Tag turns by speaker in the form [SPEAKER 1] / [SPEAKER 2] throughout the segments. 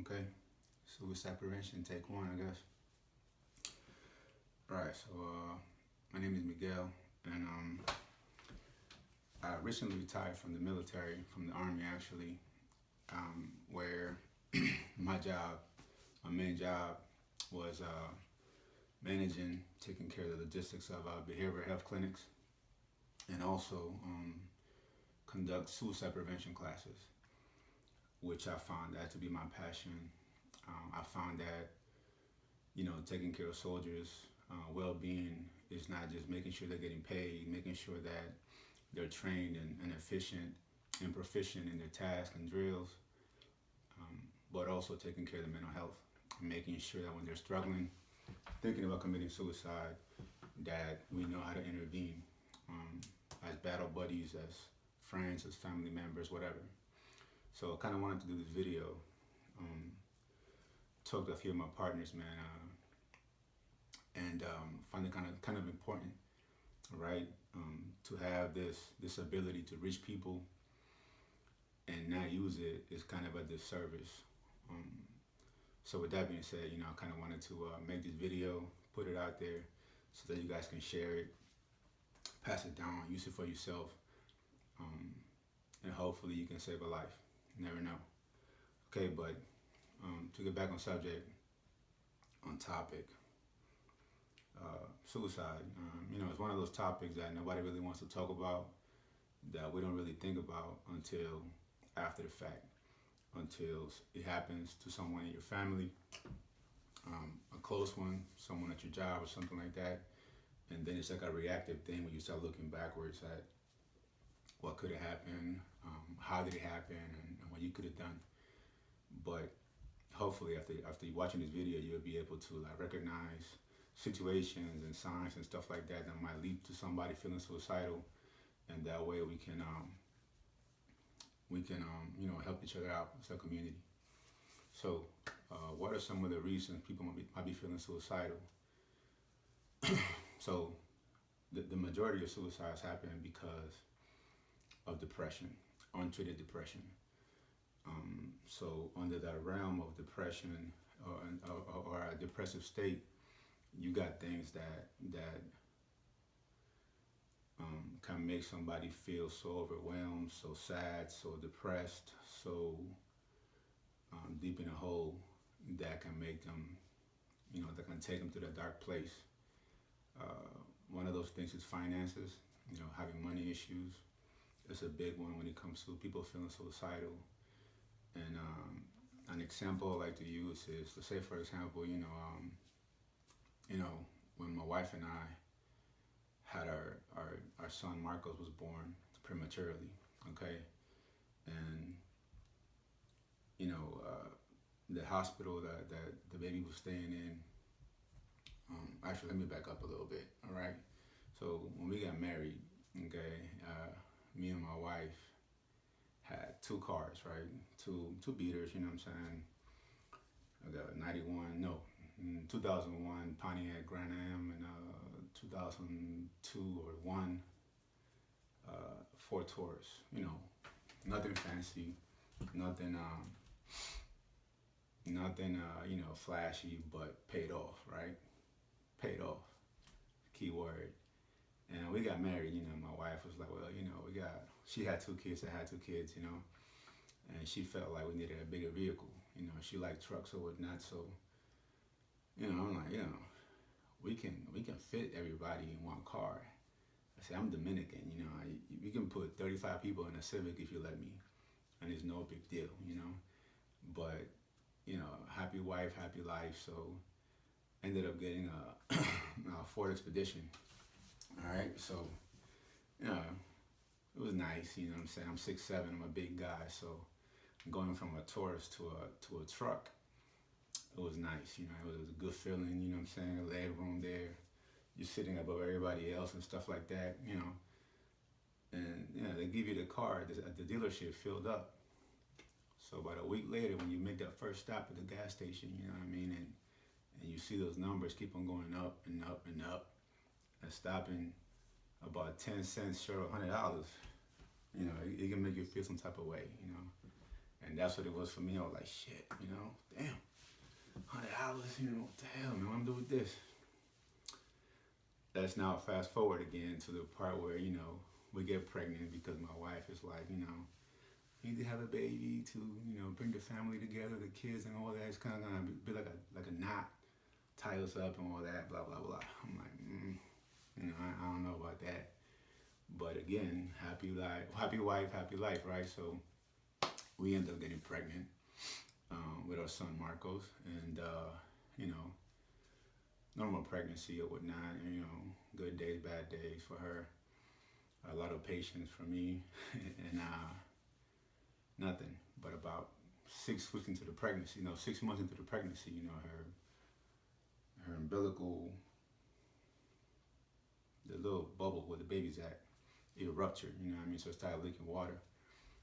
[SPEAKER 1] Okay, suicide prevention, take one, I guess. All right, so my name is Miguel, and I recently retired from the military, from the army actually, where my job, my main job, was managing, taking care of the logistics of behavioral health clinics, and also conduct suicide prevention classes, which I found that to be my passion. I found that taking care of soldiers' well-being is not just making sure they're getting paid, making sure that they're trained and efficient and proficient in their tasks and drills, but also taking care of their mental health and making sure that when they're struggling, thinking about committing suicide, that we know how to intervene as battle buddies, as friends, as family members, whatever. So I kind of wanted to do this video, talk to a few of my partners, man, and find it kind of important, right? To have this ability to reach people and not use it is kind of a disservice. So with that being said, I kind of wanted to make this video, put it out there, so that you guys can share it, pass it down, use it for yourself, and hopefully you can save a life. You never know. Okay, but to get back on subject, on topic, suicide. It's one of those topics that nobody really wants to talk about, that we don't really think about until after the fact, until it happens to someone in your family, a close one, someone at your job or something like that. And then it's like a reactive thing when you start looking backwards at what could have happened, how did it happen, and what you could have done. But hopefully after watching this video, you'll be able to recognize situations and signs and stuff like that might lead to somebody feeling suicidal, and that way we can help each other out as a community. So what are some of the reasons people might be feeling suicidal? So the majority of suicides happen because of depression, untreated depression. So under that realm of depression or a depressive state, you got things that can make somebody feel so overwhelmed, so sad, so depressed, so deep in a hole, that can make them, that can take them to that dark place. One of those things is finances, having money issues. It's a big one when it comes to people feeling suicidal. And an example I like to use is, to say, for example, when my wife and I had our son Marcos was born prematurely, okay? And, the hospital that the baby was staying in, actually, let me back up a little bit, all right? So when we got married, okay, me and my wife had two cars, right? Two beaters, you know what I'm saying? I got 2001 Pontiac Grand Am, and 2002 or 1 Ford Taurus. Nothing fancy, nothing flashy, but paid off, right? Paid off, key word. And we got married, my wife was like, well, she had two kids, I had two kids, and she felt like we needed a bigger vehicle. She liked trucks or whatnot, so, I'm like, we can fit everybody in one car. I said, I'm Dominican, we can put 35 people in a Civic if you let me, and it's no big deal, But, happy wife, happy life, so ended up getting a Ford Expedition. All right, so, it was nice, what I'm saying? I'm 6'7", I'm a big guy, so going from a Taurus to a truck, it was nice, it was a good feeling, what I'm saying? A leg room there, you're sitting above everybody else and stuff like that, And, they give you the car at the dealership filled up. So about a week later, when you make that first stop at the gas station, you know what I mean? And you see those numbers keep on going up and up and up, and stopping about 10 cents short of $100, it can make you feel some type of way, And that's what it was for me. I was like, shit, damn, $100, what the hell, man, what I'm doing with this? Let's now fast forward again to the part where, we get pregnant because my wife is like, we need to have a baby to, bring the family together, the kids and all that. It's kind of gonna be like a knot, tie us up and all that, blah, blah, blah. I'm like, I don't know about that. But again, happy wife, happy life, right? So we end up getting pregnant with our son Marcos, and normal pregnancy or whatnot. Good days, bad days for her. A lot of patience for me, and nothing. But about 6 weeks into the pregnancy, 6 months into the pregnancy, her umbilical, the little bubble where the baby's at, it ruptured. So it started leaking water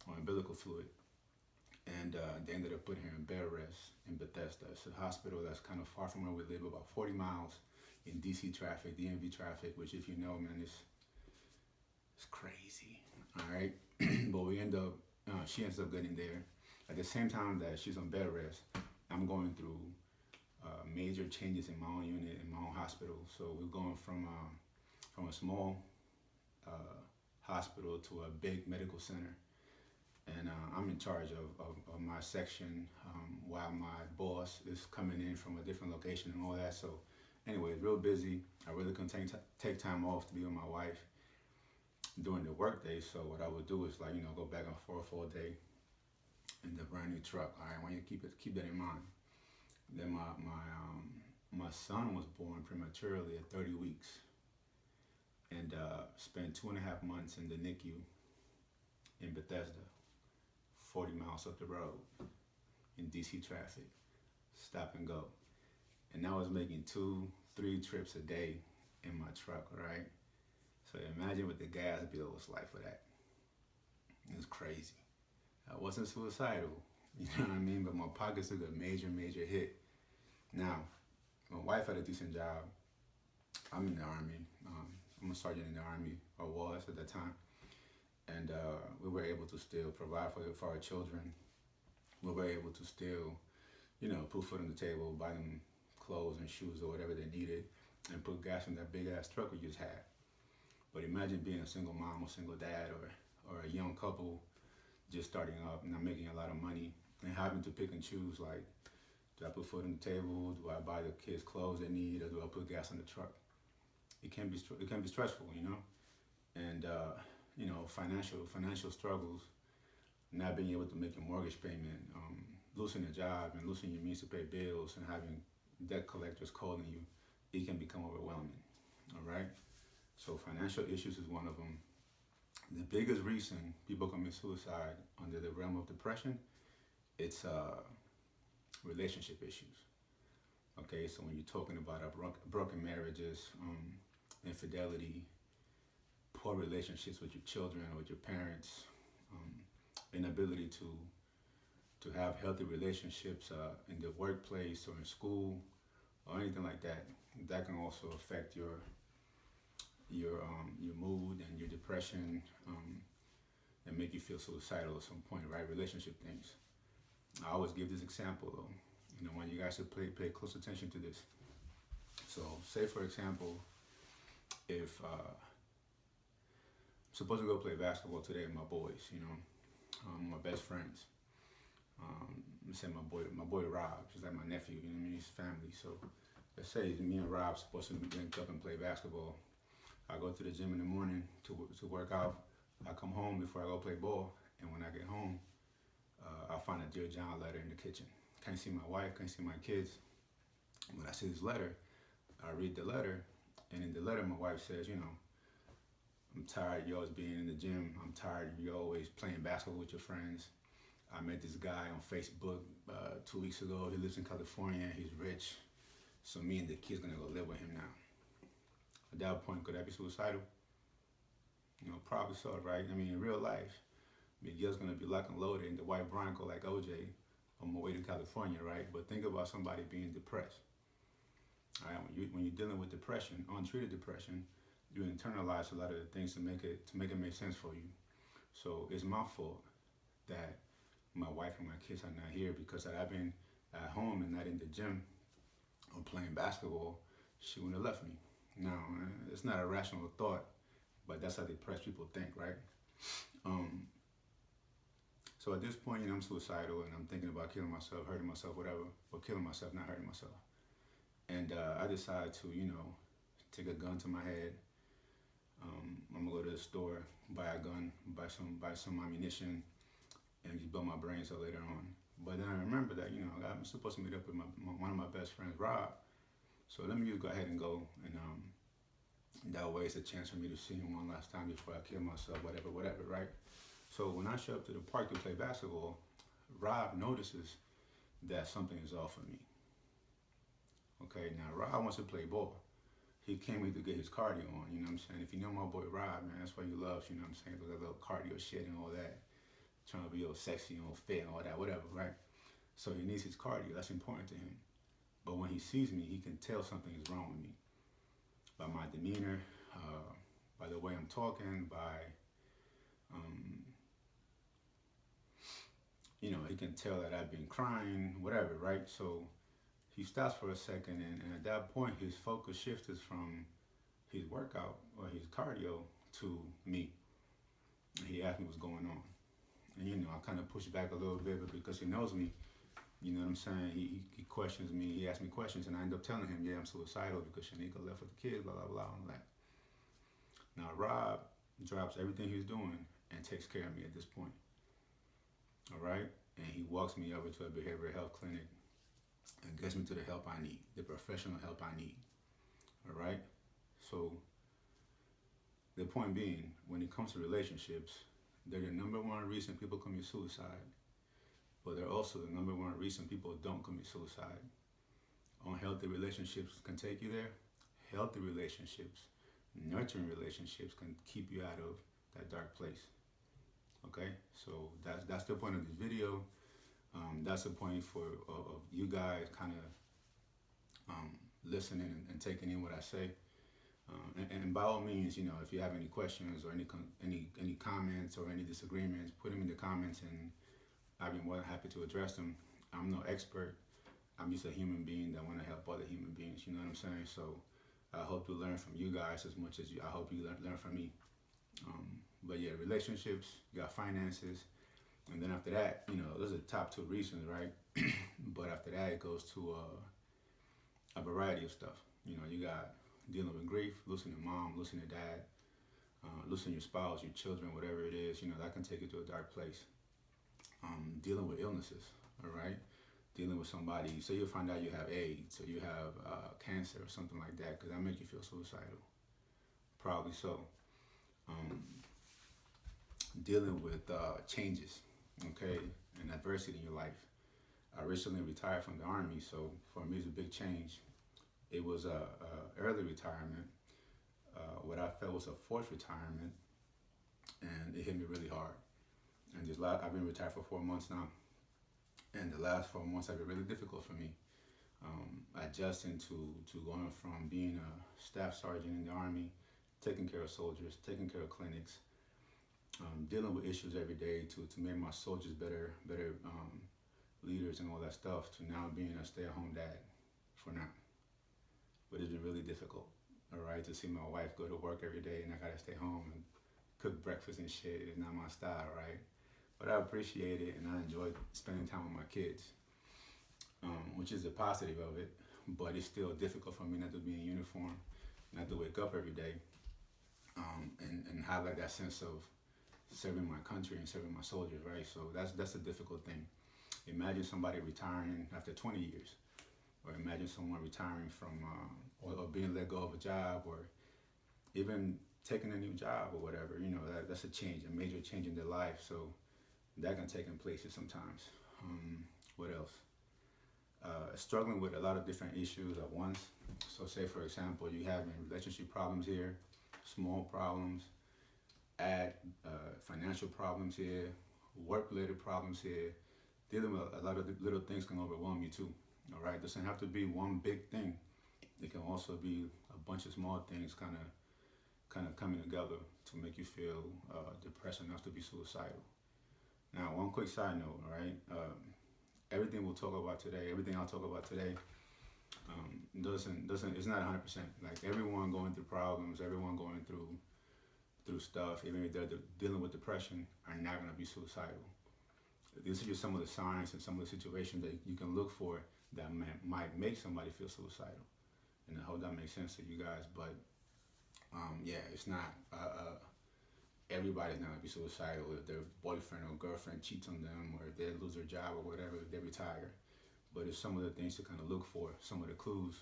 [SPEAKER 1] or umbilical fluid. And they ended up putting her in bed rest in Bethesda. It's a hospital that's kind of far from where we live, about 40 miles in DC traffic, DMV traffic, which if you know, man, it's crazy. All right. But she ends up getting there. At the same time that she's on bed rest, I'm going through major changes in my own unit, in my own hospital. So we're going from a small hospital to a big medical center. And I'm in charge of my section while my boss is coming in from a different location and all that. So anyway, real busy. I really couldn't take time off to be with my wife during the work day. So what I would do is go back and forth all day in the brand new truck. All right, I want you to keep that in mind. Then my son was born prematurely at 30 weeks and spent 2.5 months in the NICU in Bethesda. 40 miles up the road in DC traffic, stop and go. And I was making 2-3 trips a day in my truck, right? So imagine what the gas bill was like for that. It was crazy. I wasn't suicidal, you know what I mean? But my pockets took a major, major hit. Now, my wife had a decent job. I'm in the Army. I'm a sergeant in the Army, or was at that time. And we were able to still provide for our children. We were able to still, put food on the table, buy them clothes and shoes or whatever they needed, and put gas in that big ass truck we just had. But imagine being a single mom or single dad or a young couple just starting up, not making a lot of money, and having to pick and choose, like, do I put food on the table? Do I buy the kids clothes they need, or do I put gas in the truck? It can be stressful, and financial struggles, not being able to make your mortgage payment, losing a job and losing your means to pay bills and having debt collectors calling you, it can become overwhelming, all right? So financial issues is one of them. The biggest reason people commit suicide under the realm of depression, it's relationship issues. Okay, so when you're talking about broken marriages, infidelity, poor relationships with your children or with your parents, inability to have healthy relationships in the workplace or in school or anything like that, that can also affect your mood and your depression, and make you feel suicidal at some point, right? Relationship things. I always give this example though. When you guys should pay close attention to this. So, say for example, if I'm supposed to go play basketball today with my boys, my best friends. Let's say my boy Rob, he's like my nephew, he's family. So let's say me and Rob supposed to link up and play basketball. I go to the gym in the morning to work out. I come home before I go play ball, and when I get home, I find a Dear John letter in the kitchen. Can't see my wife, can't see my kids. When I see this letter, I read the letter, and in the letter my wife says, I'm tired of you always being in the gym. I'm tired of you always playing basketball with your friends. I met this guy on Facebook 2 weeks ago. He lives in California. He's rich. So me and the kid's gonna go live with him now. At that point, could that be suicidal? Probably so, right? In real life, Miguel's gonna be locked and loaded in the white Bronco like OJ on my way to California, right? But think about somebody being depressed. All right, when you're dealing with depression, untreated depression, you internalize a lot of the things to make it make sense for you. So it's my fault that my wife and my kids are not here because had I been at home and not in the gym or playing basketball, she wouldn't have left me. Now, it's not a rational thought, but that's how depressed people think, right? Um, so at this point, I'm suicidal and I'm thinking about killing myself, hurting myself, whatever, or killing myself, not hurting myself. And I decided to, take a gun to my head. I'm gonna go to the store, buy a gun, buy some ammunition, and just blow my brains out later on. But then I remember that, I'm supposed to meet up with one of my best friends, Rob. So let me just go ahead and go, and that way it's a chance for me to see him one last time before I kill myself, whatever, right? So when I show up to the park to play basketball, Rob notices that something is off with me. Okay, now Rob wants to play ball. He came here to get his cardio on, you know what I'm saying? If you know my boy Rob, man, that's why he loves, you know what I'm saying? That little cardio shit and all that. Trying to be all sexy and all fit and all that, whatever, right? So he needs his cardio. That's important to him. But when he sees me, he can tell something is wrong with me by my demeanor, by the way I'm talking, by, he can tell that I've been crying, whatever, right? So he stops for a second, and at that point, his focus shifts from his workout or his cardio to me. And he asked me what's going on. And, I kind of push back a little bit, but because he knows me, you know what I'm saying? He questions me. He asks me questions, and I end up telling him, yeah, I'm suicidal because Shanika left with the kids, blah, blah, blah, and all that. Now, Rob drops everything he's doing and takes care of me at this point, all right? And he walks me over to a behavioral health clinic and gets me to the help I need, the professional help I need, all right? So the point being, when it comes to relationships, they're the number one reason people commit suicide, but they're also the number one reason people don't commit suicide. Unhealthy relationships can take you there. Healthy relationships, nurturing relationships can keep you out of that dark place. Okay, so that's the point of this video. That's the point of you guys kind of listening and taking in what I say. And by all means, if you have any questions or any comments or any disagreements, put them in the comments, and I'd be more than happy to address them. I'm no expert. I'm just a human being that want to help other human beings. You know what I'm saying? So I hope to learn from you guys as much as I hope you learn from me. But yeah, relationships, you got finances, and then after that, those are the top two reasons, right? But after that, it goes to a variety of stuff. You got dealing with grief, losing a mom, losing a dad, losing your spouse, your children, whatever it is, that can take you to a dark place. Dealing with illnesses, all right? Dealing with somebody, say you find out you have AIDS or you have cancer or something like that, because that makes you feel suicidal. Probably so. Dealing with changes, okay, and adversity in your life. I recently retired from the Army, so for me it's a big change. It was a early retirement, what I felt was a forced retirement, and it hit me really hard. And I've been retired for 4 months now, and the last 4 months have been really difficult for me. Adjusting to going from being a staff sergeant in the Army, taking care of soldiers, taking care of clinics, dealing with issues every day to make my soldiers better leaders and all that stuff, to now being a stay-at-home dad for now. But it's been really difficult, all right, to see my wife go to work every day and I gotta stay home and cook breakfast and shit. It's not my style, right? But I appreciate it and I enjoy spending time with my kids, which is the positive of it. But it's still difficult for me not to be in uniform, not to wake up every day, and have like that sense of serving my country and serving my soldiers, right? So that's a difficult thing. Imagine somebody retiring after 20 years, or imagine someone retiring from, or being let go of a job, or even taking a new job or whatever. That's a change, a major change in their life. So that can take in places sometimes. What else? Struggling with a lot of different issues at once. So say, for example, you having relationship problems here, small problems, add financial problems here, work-related problems here. Dealing with a lot of little things can overwhelm you too, all right? It doesn't have to be one big thing. It can also be a bunch of small things kind of coming together to make you feel depressed enough to be suicidal. Now, one quick side note, all right? Everything we'll talk about today, everything I'll talk about today, doesn't it's not 100%. Like everyone going through problems, everyone going through stuff, even if they're dealing with depression, are not going to be suicidal. These are just some of the signs and some of the situations that you can look for that might make somebody feel suicidal. And I hope that makes sense to you guys. But yeah, it's not. Everybody's not gonna be suicidal if their boyfriend or girlfriend cheats on them, or if they lose their job or whatever, if they retire. But it's some of the things to kind of look for, some of the clues,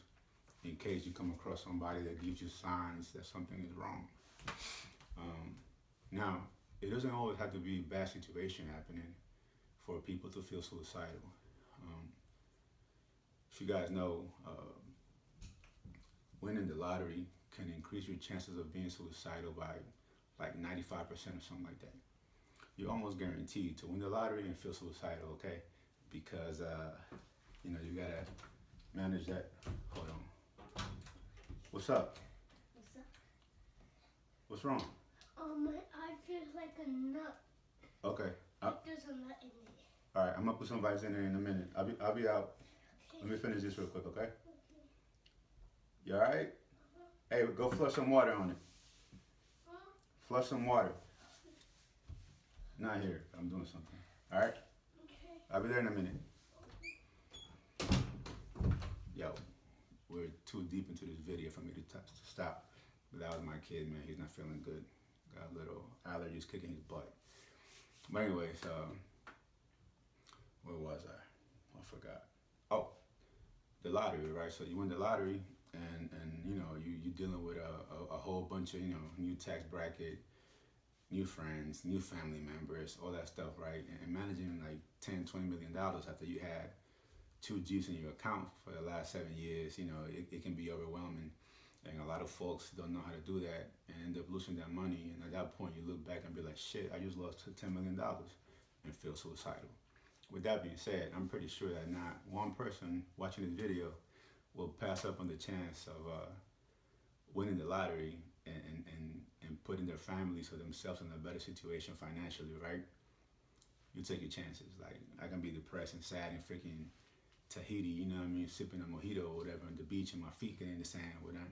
[SPEAKER 1] in case you come across somebody that gives you signs that something is wrong. Now, it doesn't always have to be a bad situation happening for people to feel suicidal. As you guys know, winning the lottery can increase your chances of being suicidal by like 95% or something like that. You're almost guaranteed to win the lottery and feel suicidal, okay? Because, you gotta manage that. Hold on. What's up?
[SPEAKER 2] What's up?
[SPEAKER 1] What's wrong?
[SPEAKER 2] My eye feels like a nut.
[SPEAKER 1] Okay.
[SPEAKER 2] Like there's a nut in it.
[SPEAKER 1] All right, I'm gonna put some vitamins in there in a minute. I'll be out.
[SPEAKER 2] Okay.
[SPEAKER 1] Let me finish this real quick, okay?
[SPEAKER 2] Okay.
[SPEAKER 1] You all right? Hey, go flush some water on it.
[SPEAKER 2] Huh?
[SPEAKER 1] Flush some water. Not here. I'm doing something. All right?
[SPEAKER 2] Okay.
[SPEAKER 1] I'll be there in a minute. Yo, we're too deep into this video for me to stop. But that was my kid, man. He's not feeling good. Got a little allergies kicking his butt. But anyways, where was I? I forgot. Oh, the lottery, right? So you win the lottery, and you're dealing with a whole bunch of new tax bracket, new friends, new family members, all that stuff, right? And managing like $10-20 million after you had 2 G's in your account for the last 7 years, it can be overwhelming. And a lot of folks don't know how to do that and end up losing that money. And at that point, you look back and be like, shit, I just lost $10 million and feel suicidal. With that being said, I'm pretty sure that not one person watching this video will pass up on the chance of winning the lottery and putting their families or themselves in a better situation financially, right? You take your chances. Like, I can be depressed and sad in freaking Tahiti, sipping a mojito or whatever on the beach and my feet getting in the sand or whatever,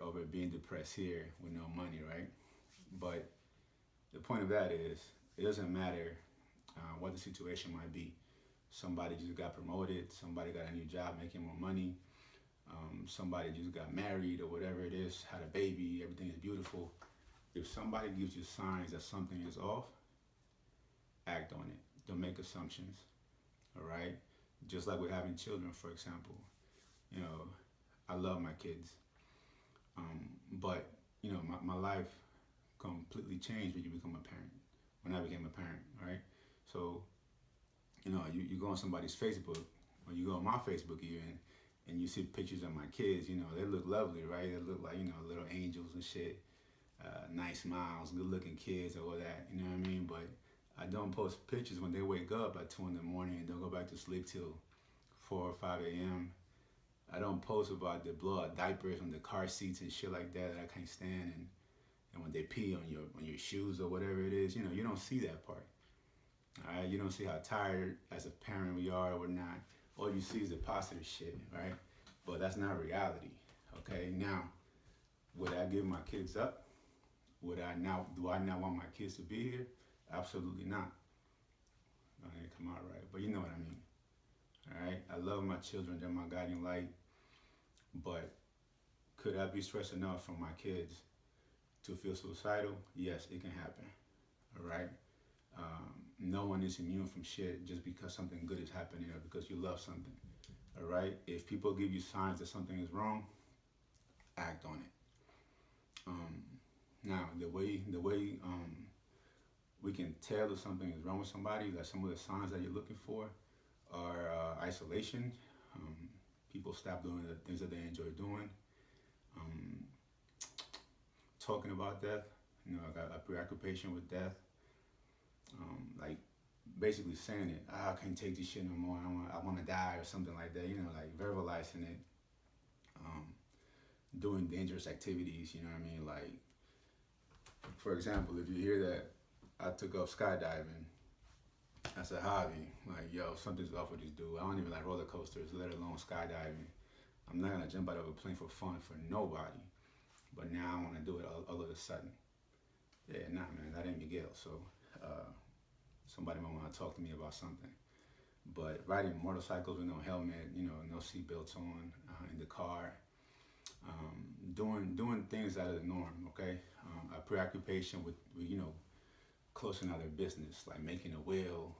[SPEAKER 1] over being depressed here with no money, right? But the point of that is, it doesn't matter what the situation might be. Somebody just got promoted, somebody got a new job making more money, somebody just got married or whatever it is, had a baby, everything is beautiful. If somebody gives you signs that something is off, act on it. Don't make assumptions, all right? Just like with having children, for example. I love my kids, but my life completely changed when you become a parent. When I became a parent, right? So, you go on somebody's Facebook, or you go on my Facebook even, and you see pictures of my kids. They look lovely, right? They look like little angels and shit, nice smiles, good-looking kids, or all that. You know what I mean? But I don't post pictures when they wake up at 2 in the morning and don't go back to sleep till 4 or 5 a.m. I don't post about the blowout diapers on the car seats and shit like that I can't stand, and when they pee on your shoes or whatever it is, you don't see that part. All right, you don't see how tired as a parent we are or not. All you see is the positive shit, right? But that's not reality. Okay, now, would I give my kids up? Do I not want my kids to be here? Absolutely not. I didn't come out right, but you know what I mean. All right, I love my children; they're my guiding light. But could I be stressed enough from my kids to feel suicidal? Yes, it can happen. All right. No one is immune from shit just because something good is happening or because you love something. All right. If people give you signs that something is wrong, act on it. Now, the way we can tell if something is wrong with somebody, like some of the signs that you're looking for are isolation. People stop doing the things that they enjoy doing. Talking about death. I got a preoccupation with death. Like basically saying it, I can't take this shit no more. I want to die or something like that. Like verbalizing it. Doing dangerous activities. You know what I mean? Like, for example, if you hear that I took up skydiving as a hobby. Like, yo, something's off with this dude. I don't even like roller coasters, let alone skydiving. I'm not gonna jump out of a plane for fun for nobody. But now I want to do it all of a sudden. Yeah, nah, man, that ain't Miguel. So uh, somebody might want to talk to me about something. But riding motorcycles with no helmet, no seat belts on in the car, doing things out of the norm. Okay, a preoccupation with closing out their business, like making a will,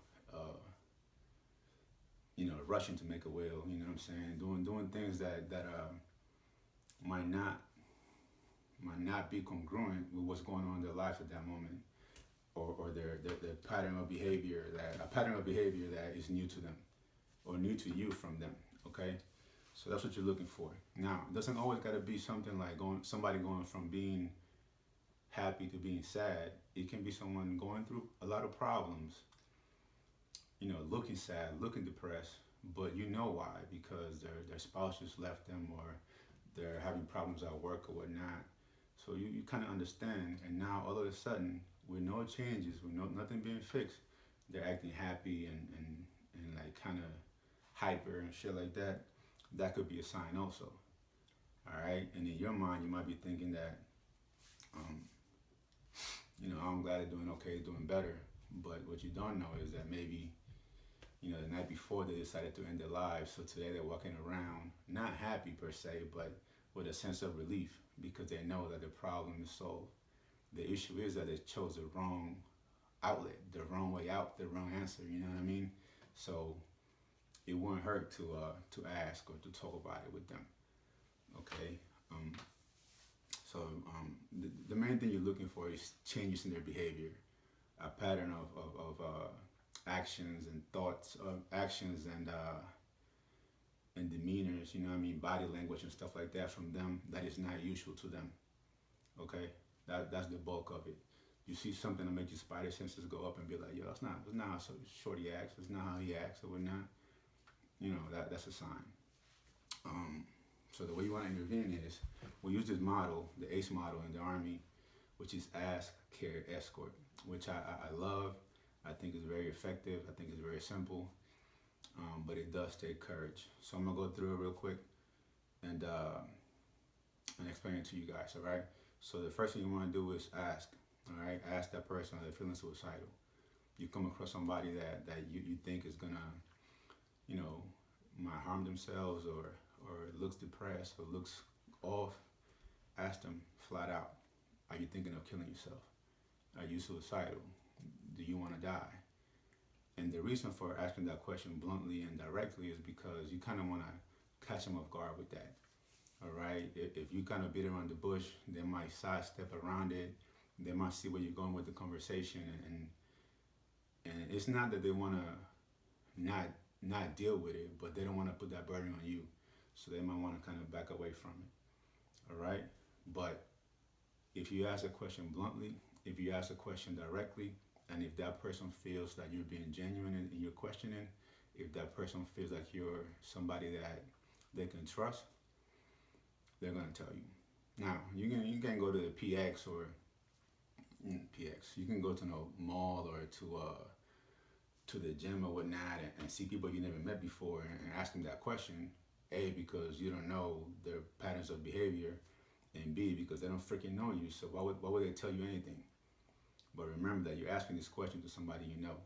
[SPEAKER 1] rushing to make a will. You know what I'm saying? Doing things that might not be congruent with what's going on in their life at that moment, or their pattern of behavior that is new to them or new to you from them. Okay, so that's what you're looking for. Now, it doesn't always got to be something like somebody going from being happy to being sad. It can be someone going through a lot of problems, looking sad, looking depressed, but you know why, because their spouse just left them, or they're having problems at work or whatnot. So you kind of understand, and now all of a sudden, with no changes, with nothing being fixed, they're acting happy and like kind of hyper and shit like that. That could be a sign also. All right, and in your mind, you might be thinking that, I'm glad they're doing okay, doing better. But what you don't know is that maybe, the night before they decided to end their lives. So today they're walking around not happy per se, but with a sense of relief because they know that the problem is solved. The issue is that they chose the wrong outlet, the wrong way out, the wrong answer. You know what I mean? So it won't hurt to ask or to talk about it with them. Okay. The main thing you're looking for is changes in their behavior, a pattern of actions and thoughts, actions and demeanors. You know what I mean? Body language and stuff like that from them that is not usual to them. Okay, that's the bulk of it. You see something to make your spider senses go up and be like, yo, that's not how Shorty acts. It's not how he acts or whatnot. That's a sign. So the way you want to intervene is we use this model, the ACE model in the Army, which is Ask, Care, Escort, which I love. I think it's very effective. I think it's very simple, but it does take courage. So I'm gonna go through it real quick and explain it to you guys. All right. So the first thing you want to do is ask. All right. Ask that person if they're feeling suicidal. You come across somebody that you think is gonna, might harm themselves or looks depressed or looks off. Ask them flat out. Are you thinking of killing yourself? Are you suicidal? Do you want to die? And the reason for asking that question bluntly and directly is because you kind of want to catch them off guard with that. All right? If you kind of beat around the bush, they might sidestep around it. They might see where you're going with the conversation, and it's not that they want to not deal with it, but they don't want to put that burden on you. So they might want to kind of back away from it. All right? But if you ask a question bluntly, if you ask a question directly, and if that person feels that you're being genuine in your questioning, if that person feels like you're somebody that they can trust, they're gonna tell you. Now you can go to the PX or PX. You can go to no mall or to the gym or whatnot and see people you never met before and ask them that question. A, because you don't know their patterns of behavior, and B, because they don't freaking know you. So why would they tell you anything? But remember that you're asking this question to somebody you know.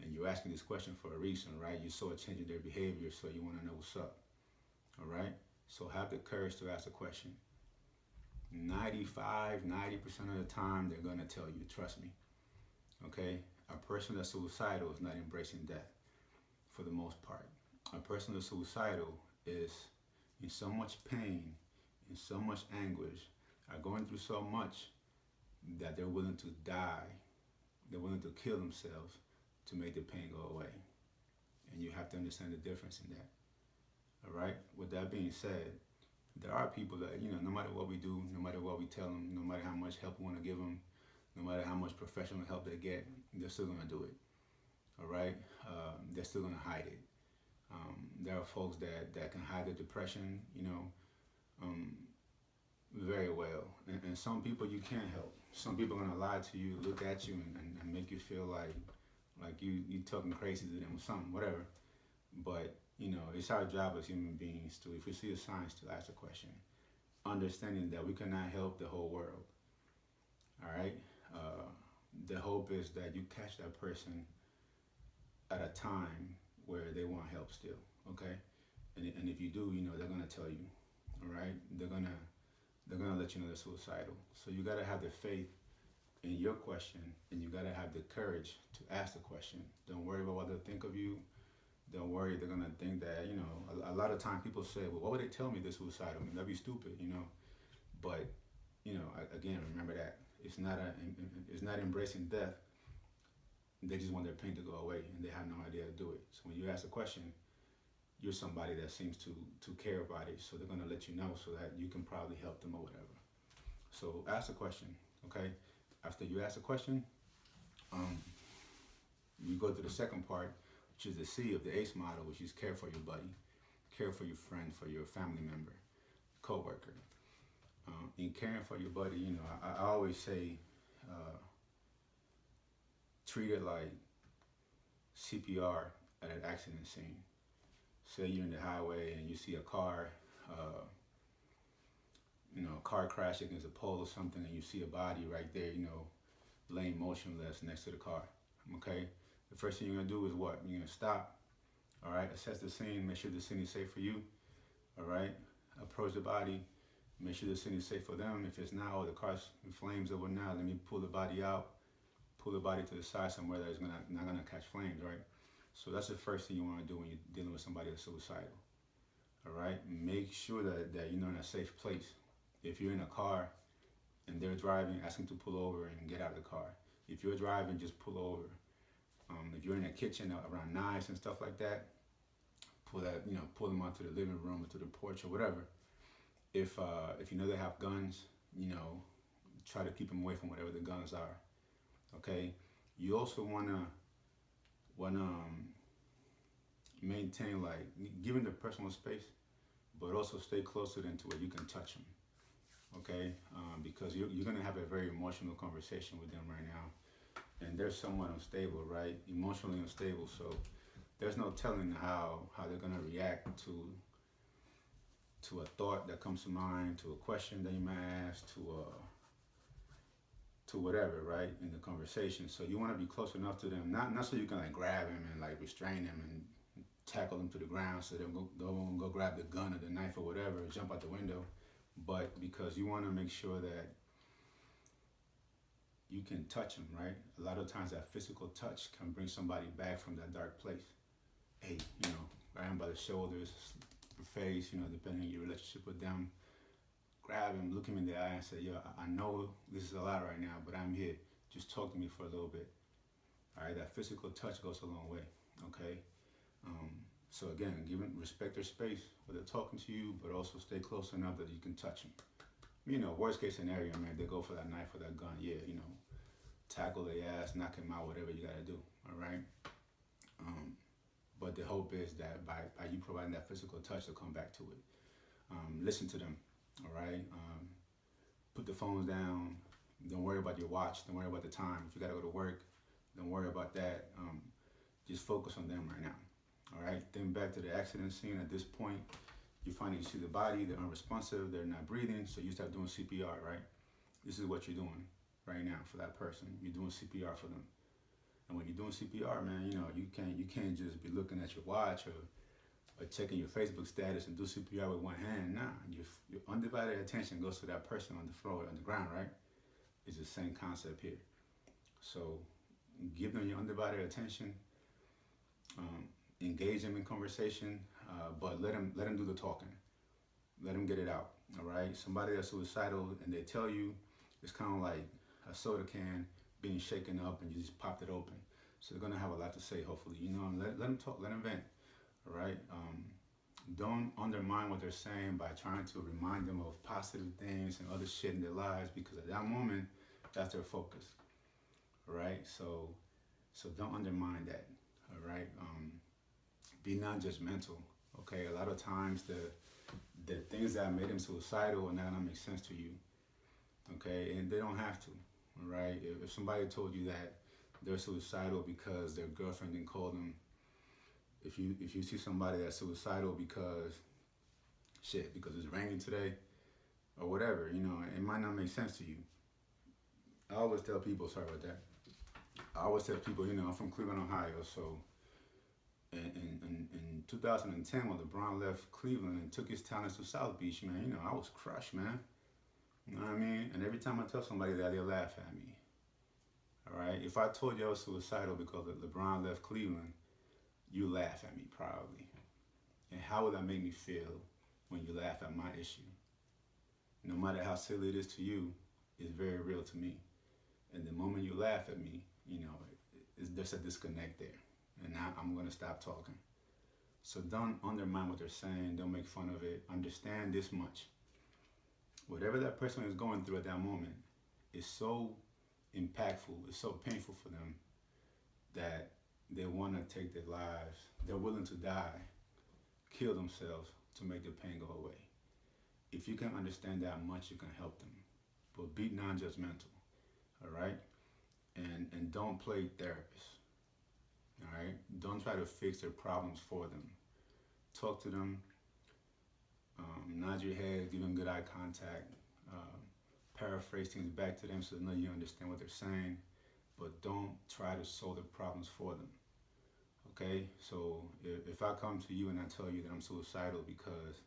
[SPEAKER 1] And you're asking this question for a reason, right? You saw a change in their behavior, so you want to know what's up. All right? So have the courage to ask a question. 90% of the time, they're going to tell you, trust me. Okay? A person that's suicidal is not embracing death for the most part. A person that's suicidal is in so much pain, in so much anguish, are going through so much that they're willing to die. They're willing to kill themselves to make the pain go away. And you have to understand the difference in that. All right? With that being said, there are people that, no matter what we do, no matter what we tell them, no matter how much help we want to give them, no matter how much professional help they get, they're still going to do it. All right? They're still going to hide it. There are folks that can hide the depression, very well. And some people you can't help. some people are gonna lie to you, look at you, and make you feel like you talking crazy to them or something, whatever. But it's our job as human beings to, if we see a sign, to ask a question, understanding that we cannot help the whole world. All right. Uh, the hope is that you catch that person at a time where they want help still. Okay. And if you do, they're gonna tell you. All right. They're gonna let you know they're suicidal. So you gotta have the faith in your question, and you gotta have the courage to ask the question. Don't worry about what they'll think of you. Don't worry, they're gonna think that a lot of times people say, well, why would they tell me they're suicidal? I mean, that'd be stupid. But again, remember that it's not embracing death. They just want their pain to go away, and they have no idea how to do it. So when you ask a question, you're somebody that seems to care about it. So they're gonna let you know so that you can probably help them or whatever. So ask a question, okay? After you ask a question, you go to the second part, which is the C of the ACE model, which is care for your buddy, care for your friend, for your family member, coworker. In caring for your buddy, I always say, treat it like CPR at an accident scene. Say you're in the highway and you see a car, car crash against a pole or something, and you see a body right there, laying motionless next to the car. Okay? The first thing you're gonna do is what? You're gonna stop. All right? Assess the scene. Make sure the scene is safe for you. All right? Approach the body. Make sure the scene is safe for them. If it's not, or the car's in flames or whatnot, let me pull the body out. Pull the body to the side somewhere that is not gonna catch flames. Right? So that's the first thing you want to do when you're dealing with somebody that's suicidal. All right? Make sure that you're in a safe place. If you're in a car and they're driving, ask them to pull over and get out of the car. If you're driving, just pull over. If you're in a kitchen around knives and stuff like that, pull them onto the living room or to the porch or whatever. If you know they have guns, try to keep them away from whatever the guns are. Okay. You also wanna maintain, like, giving the personal space, but also stay close to them to where you can touch them. Okay, because you're gonna have a very emotional conversation with them right now, and they're somewhat unstable, right? Emotionally unstable. So there's no telling how they're gonna react to a thought that comes to mind, to a question that you might ask, to whatever, right, in the conversation. So you want to be close enough to them, not so you can like grab them and like restrain them and tackle them to the ground so they'll go grab the gun or the knife or whatever, jump out the window, but because you want to make sure that you can touch them, right? A lot of times that physical touch can bring somebody back from that dark place. Hey, grab them by the shoulders, face, depending on your relationship with them. Grab him, look him in the eye and say, yo, I know this is a lot right now, but I'm here. Just talk to me for a little bit. All right, that physical touch goes a long way, okay? So again, respect their space where they're talking to you, but also stay close enough that you can touch them. Worst case scenario, man, they go for that knife or that gun, yeah, tackle their ass, knock him out, whatever you gotta do, all right? But the hope is that by you providing that physical touch, they'll come back to it. Listen to them, all right? Put the phones down. Don't worry about your watch. Don't worry about the time. If you gotta go to work, don't worry about that. Just focus on them right now, all right? Think back to the accident scene. At this point, you finally see the body. They're unresponsive. They're not breathing. So you start doing CPR, right? This is what you're doing right now for that person. You're doing CPR for them. And when you're doing CPR, man, you can't just be looking at your watch or checking your Facebook status and do CPR with one hand. Nah, your undivided attention goes to that person on the floor, on the ground, right? It's the same concept here. So give them your undivided attention, engage them in conversation, but let them do the talking. Let them get it out, all right? Somebody that's suicidal and they tell you, it's kind of like a soda can being shaken up and you just popped it open. So they're gonna have a lot to say, hopefully. Let them talk, let them vent, all right? Don't undermine what they're saying by trying to remind them of positive things and other shit in their lives, because at that moment, that's their focus, all right? So don't undermine that, all right? Be non-judgmental, okay? A lot of times the things that made them suicidal are not gonna make sense to you, okay? And they don't have to. right? If somebody told you that they're suicidal because their girlfriend didn't call them, if you see somebody that's suicidal because because it's raining today or whatever, it might not make sense to you. I always tell people, sorry about that. I always tell people, I'm from Cleveland, Ohio, so in 2010 when LeBron left Cleveland and took his talents to South Beach, man, I was crushed, man. You know what I mean? And every time I tell somebody that, they laugh at me. All right? If I told you I was suicidal because LeBron left Cleveland, you laugh at me probably. And how would that make me feel when you laugh at my issue? No matter how silly it is to you, it's very real to me. And the moment you laugh at me, there's a disconnect there. And now I'm going to stop talking. So don't undermine what they're saying. Don't make fun of it. Understand this much. Whatever that person is going through at that moment is so impactful, it's so painful for them that they want to take their lives. They're willing to die, kill themselves to make the pain go away. If you can understand that much, you can help them. But be non-judgmental, all right? And don't play therapist, all right? Don't try to fix their problems for them. Talk to them, nod your head, give them good eye contact, paraphrase things back to them so they know you understand what they're saying, but don't try to solve the problems for them. Okay? So if I come to you and I tell you that I'm suicidal because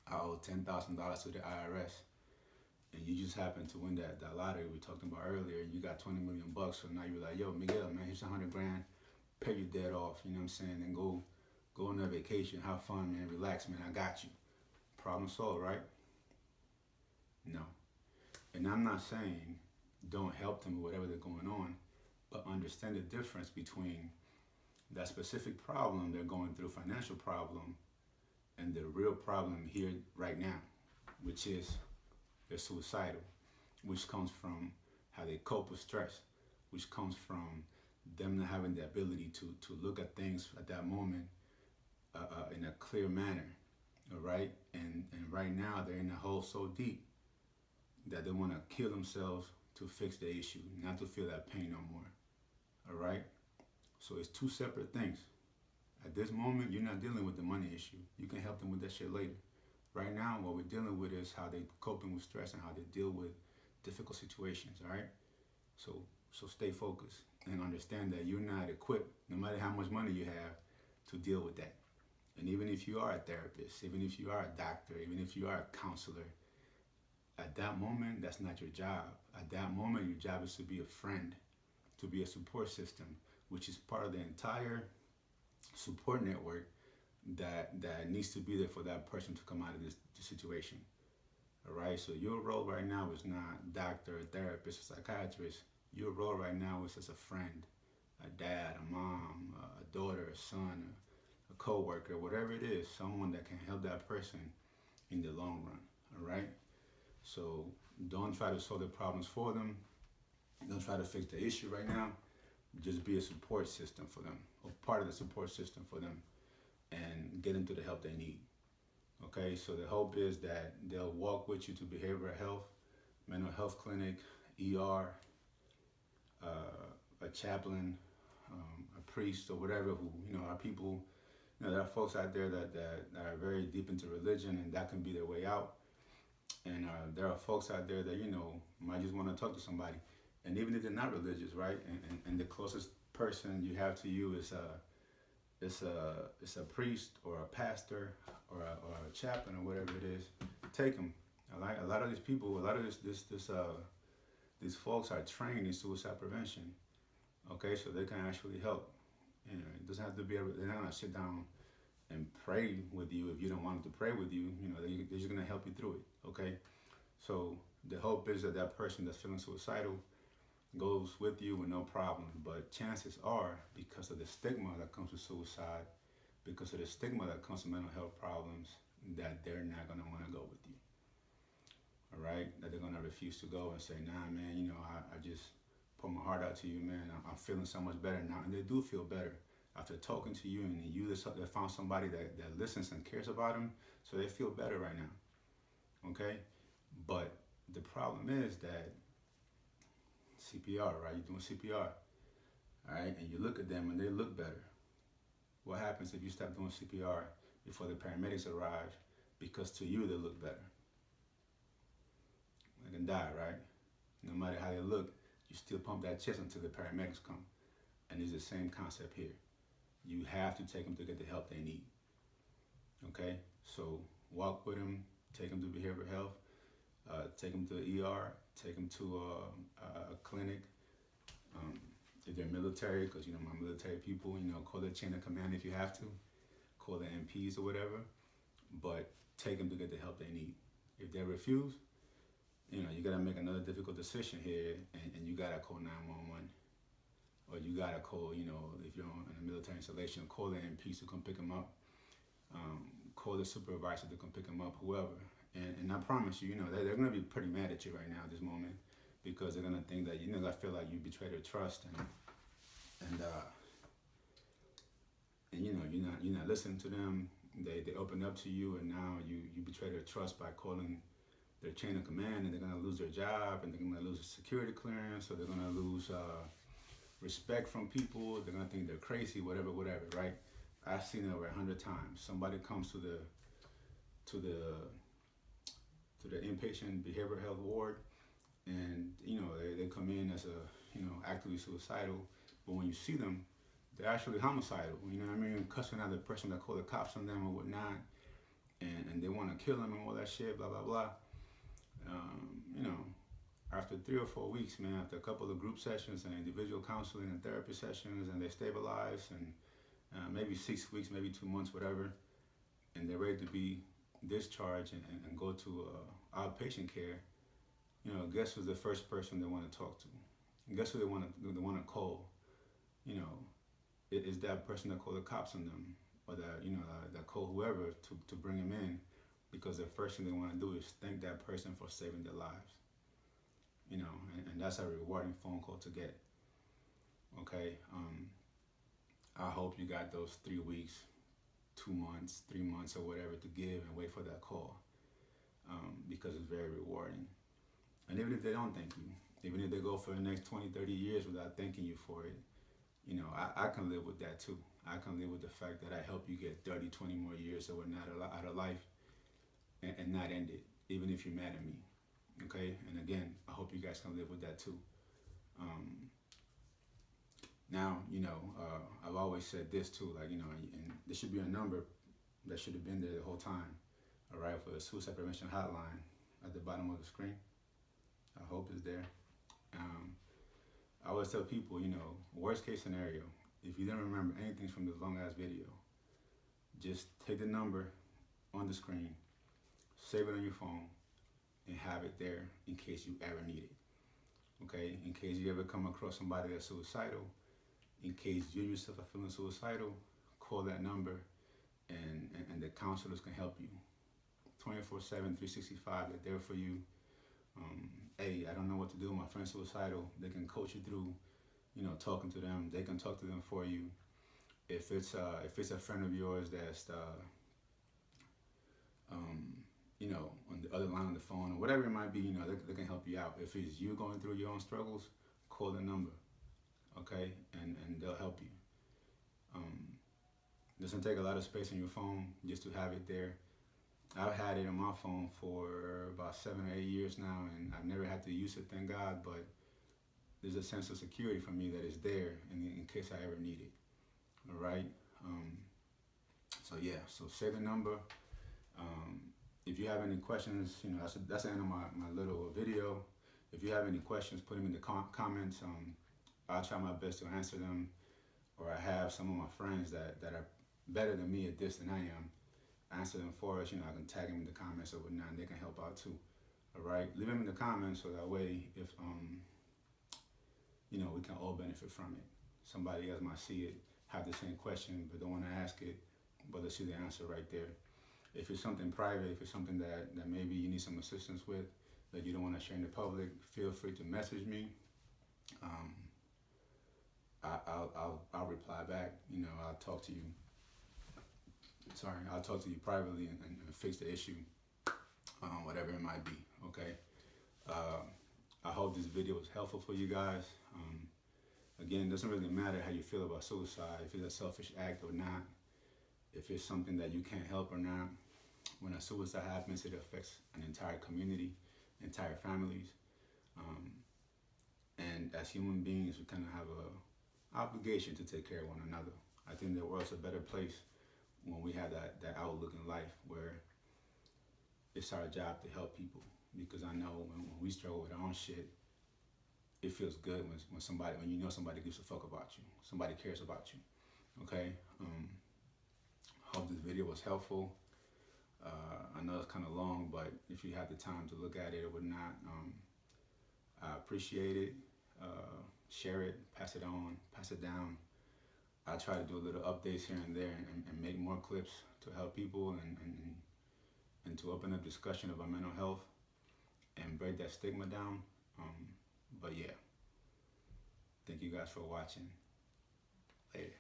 [SPEAKER 1] I owe $10,000 to the IRS, and you just happen to win that lottery we talked about earlier, and you got 20 million bucks, so now you're like, yo, Miguel, man, here's 100 grand, pay your debt off, you know what I'm saying, and go on a vacation, have fun, man, relax, man, I got you. Problem solved, right? No. And I'm not saying don't help them with whatever they're going on, but understand the difference between that specific problem they're going through, financial problem, and the real problem here right now, which is they're suicidal, which comes from how they cope with stress, which comes from them not having the ability to look at things at that moment in a clear manner, all right? And right now they're in a hole so deep that they want to kill themselves to fix the issue, not to feel that pain no more, all right? So it's two separate things. At this moment, you're not dealing with the money issue. You can help them with that shit later. Right now, what we're dealing with is how they coping with stress and how they deal with difficult situations, all right? So stay focused and understand that you're not equipped, no matter how much money you have, to deal with that. And even if you are a therapist, even if you are a doctor, even if you are a counselor, at that moment, that's not your job. At that moment, your job is to be a friend, to be a support system, which is part of the entire support network that needs to be there for that person to come out of this situation. All right, so your role right now is not doctor, therapist, or psychiatrist. Your role right now is as a friend, a dad, a mom, a daughter, a son, a co-worker, whatever it is, someone that can help that person in the long run. All right, so don't try to solve the problems for them. Don't try to fix the issue right now. Just be a support system for them, or part of the support system for them, and get them to the help they need. Okay, so the hope is that they'll walk with you to behavioral health, mental health clinic, ER, a chaplain, a priest, or whatever, who, are people, there are folks out there that are very deep into religion, and that can be their way out. And there are folks out there that, might just want to talk to somebody. And even if they're not religious, right? And the closest person you have to you is a priest or a pastor or a chaplain or whatever it is. Take them. A lot of these people, a lot of these folks are trained in suicide prevention. Okay, so they can actually help. It doesn't have to be. They're not gonna sit down and pray with you if you don't want them to pray with you. They're just gonna help you through it. Okay, so the hope is that that person that's feeling suicidal goes with you with no problem. But chances are, because of the stigma that comes with suicide, because of the stigma that comes with mental health problems, that they're not gonna want to go with you. All right, that they're gonna refuse to go and say, nah, man, I just put my heart out to you, man. I'm feeling so much better now, and they do feel better after talking to you, and you they found somebody that listens and cares about them, so they feel better right now. Okay, but the problem is that CPR, right? You're doing CPR, all right? And you look at them and they look better. What happens if you stop doing CPR before the paramedics arrive? Because to you, they look better. They can die, right? No matter how they look, you still pump that chest until the paramedics come. And it's the same concept here. You have to take them to get the help they need. Okay? So walk with them, take them to behavioral health, take them to the ER, take them to a clinic. If they're military, because you know my military people, you know, call the chain of command if you have to, call the MPs or whatever, but take them to get the help they need. If they refuse, you know, you gotta make another difficult decision here, and you gotta call 911, or you gotta call, you know, if you're in a military installation, call the MPs to come pick them up, call the supervisor to come pick them up, whoever. And I promise you, you know, they're gonna be pretty mad at you right now at this moment, because they're gonna think that, you know, I feel like you betrayed their trust, and you know, you're not listening to them. They open up to you, and now you betray their trust by calling their chain of command, and they're gonna lose their job, and they're gonna lose a security clearance, so they're gonna lose respect from people. They're gonna think they're crazy, whatever, right? I've seen it over 100 times. Somebody comes to the inpatient behavioral health ward, and you know they come in as a, you know, actively suicidal, but when you see them, they're actually homicidal. You know what I mean? Cussing out the person that called the cops on them or whatnot, and they want to kill them and all that shit, blah blah blah. You know, after 3 or 4 weeks, man, after a couple of group sessions and individual counseling and therapy sessions, and they stabilize, and maybe 6 weeks, maybe 2 months, whatever, and they're ready to be discharged and go to outpatient care. You know, guess who's the first person they want to talk to? And guess who they want to call? You know, it is that person that called the cops on them, or that, you know, that called whoever to bring them in, because the first thing they want to do is thank that person for saving their lives. You know, and that's a rewarding phone call to get. Okay, I hope you got those 3 weeks, 2 months, 3 months, or whatever to give and wait for that call, because it's very rewarding. And even if they don't thank you, even if they go for the next 20, 30 years without thanking you for it, you know, I can live with that too. I can live with the fact that I help you get 30, 20 more years or whatnot out of life, and not end it, even if you're mad at me. Okay? And again, I hope you guys can live with that too. Now, you know, I've always said this too, like, you know, and there should be a number that should have been there the whole time, all right, for the suicide prevention hotline at the bottom of the screen. I hope it's there. I always tell people, you know, worst case scenario, if you don't remember anything from this long ass video, just take the number on the screen, save it on your phone, and have it there in case you ever need it. Okay? In case you ever come across somebody that's suicidal, in case you yourself are feeling suicidal, call that number, and the counselors can help you. 24/7, 365, they're there for you. Hey, I don't know what to do, my friend's suicidal. They can coach you through, you know, talking to them. They can talk to them for you. If it's a friend of yours that's you know, on the other line of the phone or whatever it might be, you know, they can help you out. If it's you going through your own struggles, call the number, okay, and they'll help you. It doesn't take a lot of space on your phone just to have it there. I've had it on my phone for about 7 or 8 years now, and I've never had to use it, thank God, but there's a sense of security for me that it's there in case I ever need it, all right? So yeah, so save the number. If you have any questions, you know, that's the end of my little video. If you have any questions, put them in the comments. I'll try my best to answer them, or I have some of my friends that are better than me at this than I am, answer them for us. You know, I can tag them in the comments or whatnot, and they can help out too. All right, leave them in the comments so that way, if you know, we can all benefit from it. Somebody else might see it, have the same question, but don't want to ask it, but they see the answer right there. If it's something private, if it's something that maybe you need some assistance with, that you don't want to share in the public, feel free to message me. I'll reply back. You know, I'll talk to you. Sorry, I'll talk to you privately and fix the issue, whatever it might be. Okay. I hope this video was helpful for you guys. Again, it doesn't really matter how you feel about suicide, if it's a selfish act or not, if it's something that you can't help or not. When a suicide happens, it affects an entire community, entire families. And as human beings, we kind of have a obligation to take care of one another. I think the world's a better place when we have that outlook in life where it's our job to help people. Because I know when we struggle with our own shit, it feels good when you know somebody gives a fuck about you, somebody cares about you. Okay. Hope this video was helpful. I know it's kind of long, but if you have the time to look at it or whatnot, I appreciate it. Share it, pass it on, pass it down. I try to do a little updates here and there and make more clips to help people and to open up discussion about mental health and break that stigma down. But yeah, thank you guys for watching. Later.